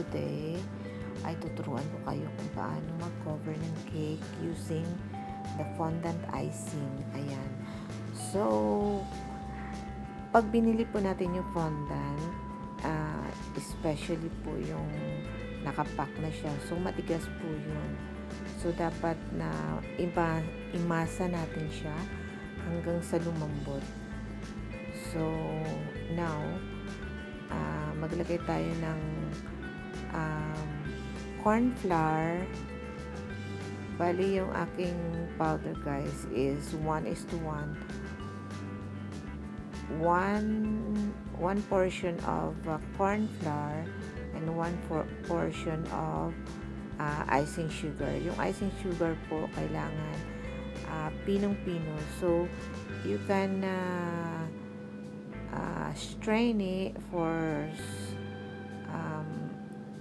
today ay tuturuan ko kayo kung paano mag-cover ng cake using the fondant icing. Ayan. So, pag binili po natin yung fondant, especially po yung nakapack na siya, so matigas po yun. So, dapat na imasa natin siya hanggang sa lumambot. So, now, maglagay tayo ng corn flour. Bali, yung aking powder, guys, is 1:1. One portion of corn flour and one portion of icing sugar. Yung icing sugar po, kailangan pinong-pino. So, you can strain it for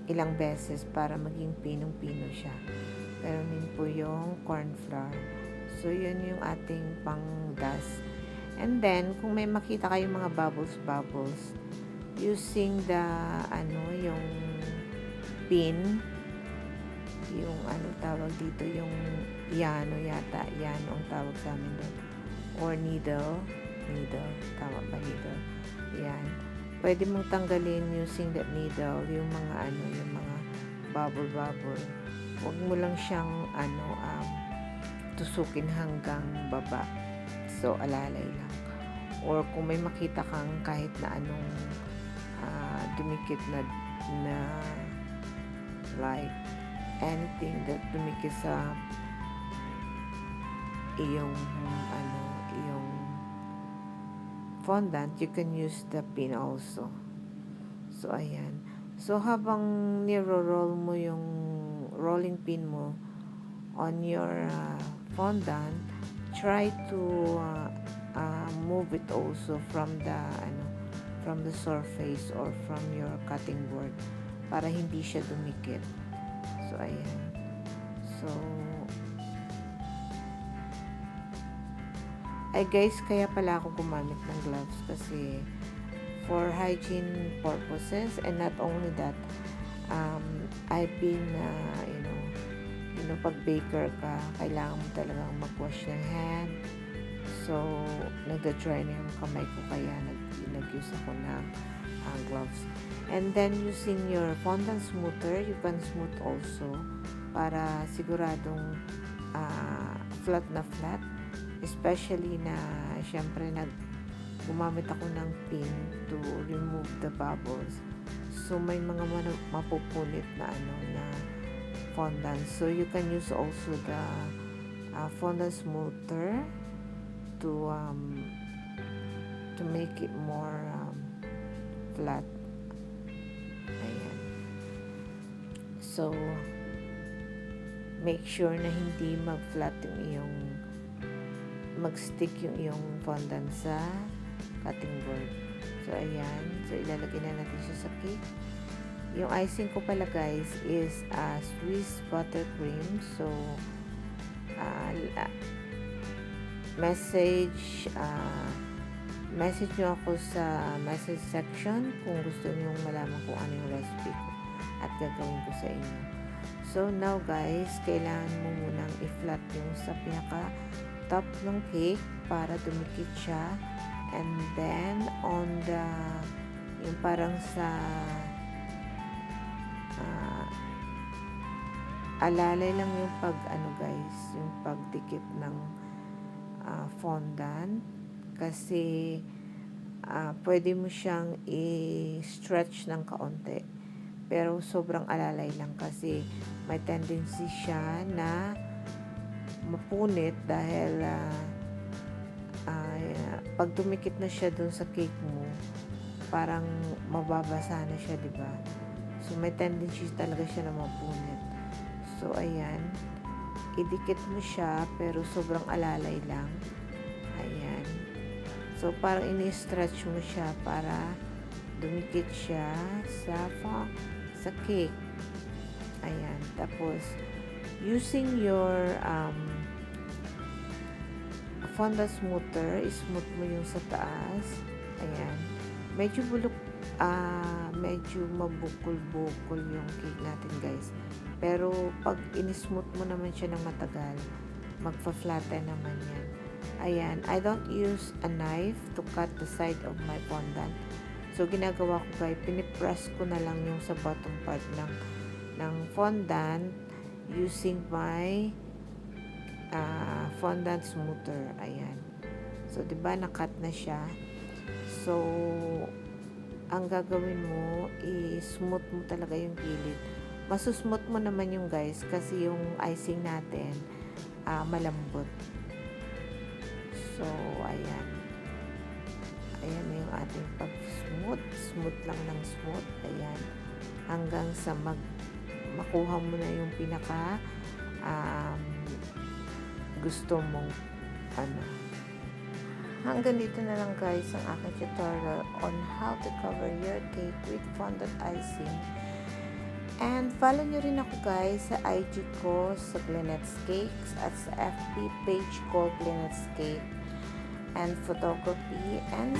ilang beses para maging pinong-pino siya. Pero din po yung corn flour. So, yun yung ating pang-dust. And then, kung may makita kayong mga bubbles, using the, yung pin, yung tawag dito, yung piano yata, piano ang tawag sa amin doon. Or needle, tama ba needle? Yan. Pwede mong tanggalin using that needle, yung mga yung mga bubble. Huwag mo lang siyang tusukin hanggang baba. So, alalay lang. Or kung may makita kang kahit na anong dumikit na like anything that dumikit sa iyong fondant, you can use the pin also. So, ayan. So, habang niro-roll mo yung rolling pin mo on your fondant, try to move it also from the surface or from your cutting board para hindi siya dumikit. So, ayan. So, guys, kaya pala ako gumamit ng gloves kasi for hygiene purposes, and not only that, I've been, pag baker ka, kailangan mo talagang mag-wash ng hand. So, nagda-dry na yung kamay ko, kaya nag-use ako ng gloves. And then, using your fondant smoother, you can smooth also para siguradong flat na flat. Especially na, syempre, gumamit ako ng pin to remove the bubbles. So, may mga mapupunit na na fondant. So, you can use also the fondant smoother to make it more flat. Ayan. So, make sure na hindi mag-flat yung iyong mag-stick yung iyong fondant sa cutting board. So, ayan. So, ilalagay na natin siya sa cake. Yung icing ko pala, guys, is Swiss buttercream. So, message nyo ako sa message section kung gusto nyo malaman kung ano yung recipe ko at gagawin ko sa inyo. So, now, guys, kailangan mo munang i-flat yung sa pinaka top ng cake para dumikit siya, and then on the yung parang sa alalay lang yung guys, yung pagdikit ng fondant kasi pwede mo siyang i-stretch ng kaunti, pero sobrang alalay lang kasi may tendency siya na mapunit dahil pag dumikit na siya dun sa cake mo, parang mababasa na siya, diba? So, may tendency talaga siya na mapunit. So, ayan. Idikit mo siya, pero sobrang alalay lang. Ayan. So, parang ini-stretch mo siya para dumikit siya sa cake. Ayan. Tapos, using your fondant smoother, smooth mo yung sa taas. Ayan. Medyo medyo mabukol-bukol yung cake natin, guys. Pero pag in-smooth mo naman siya ng matagal, magfa-flatten naman yan. Ayan, I don't use a knife to cut the side of my fondant. So, ginagawa ko, guys, pinipress ko na lang yung sa bottom part ng fondant using my fondant smoother. Ayan. So, diba, nakat na siya. So, ang gagawin mo, i-smooth mo talaga yung gilid. Masusmooth mo naman yung, guys, kasi yung icing natin, malambot. So, ayan. Ayan na yung ating pag-smooth. Smooth lang ng smooth. Ayan. Hanggang sa makuha mo na yung pinaka gusto mong Hanggang dito na lang, guys, ang aking tutorial on how to cover your cake with fondant icing. And follow nyo rin ako, guys, sa IG ko, sa Glynette's Cakes, at sa FB page ko, Glynette's Cake and Photography and